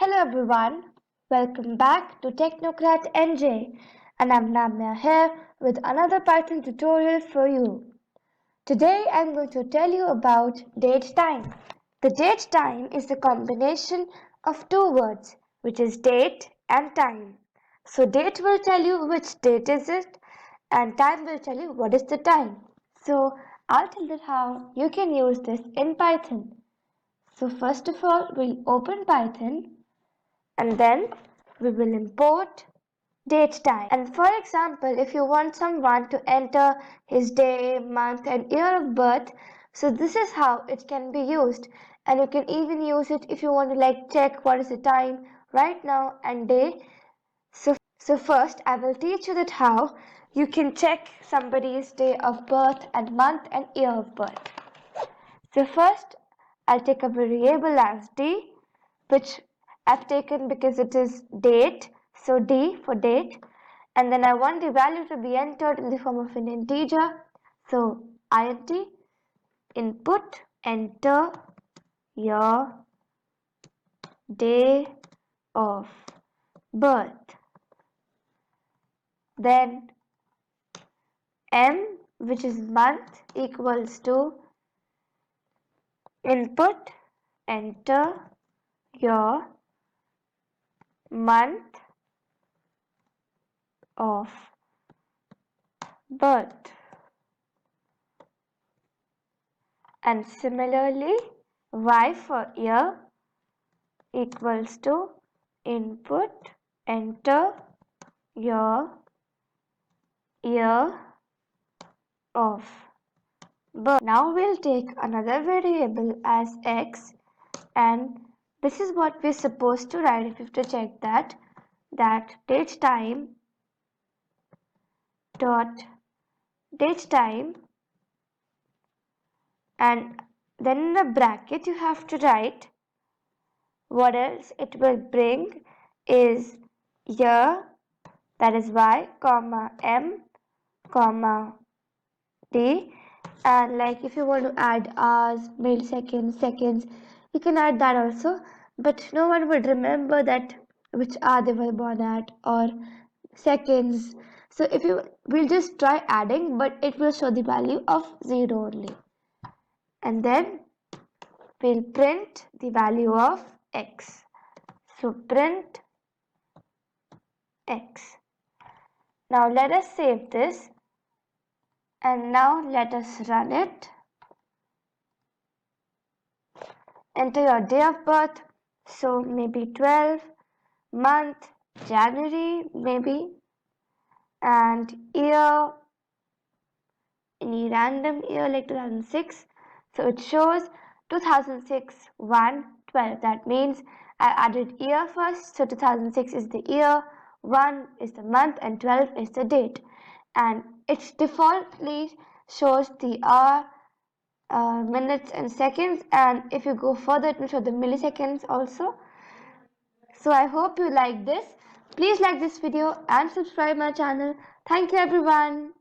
Hello everyone, welcome back to Technocrat NJ, and I'm Namya here with another Python tutorial for you. Today I'm going to tell you about date time. The date time is the combination of two words, which is date and time. So date will tell you which date is it, and time will tell you what is the time. So I'll tell you how you can use this in Python. So first of all, we'll open Python and then we will import date time. And for example, if you want someone to enter his day, month and year of birth, so this is how it can be used. And you can even use it if you want to check what is the time right now and day. So first I will teach you that how you can check somebody's day of birth and month and year of birth. So first I'll take a variable as d, which I've taken because it is date, so D for date, and then I want the value to be entered in the form of an integer, so int input, enter your day of birth, then m, which is month, equals to input, enter your month of birth. And similarly, y for year equals to input, enter your year of birth. Now we'll take another variable as x, and this is what we're supposed to write if you have to check that date time dot date time, and then in the bracket you have to write what else it will bring is year, that is y, comma m, comma d, and like if you want to add hours, milliseconds, seconds, you can add that also, but no one would remember that which hour they were born at or seconds. So if you will just try adding, but it will show the value of 0 only, and then we'll print the value of x. So print x. Now let us save this, and now let us run it. Enter your day of birth, so maybe 12, month, January maybe, and year, any random year like 2006. So it shows 2006 1 12. That means I added year first, so 2006 is the year, 1 is the month and 12 is the date, and it defaultly shows the hour, minutes and seconds, and if you go further it will show the milliseconds also. So I hope you like this. Please like this video and subscribe my channel. Thank you everyone.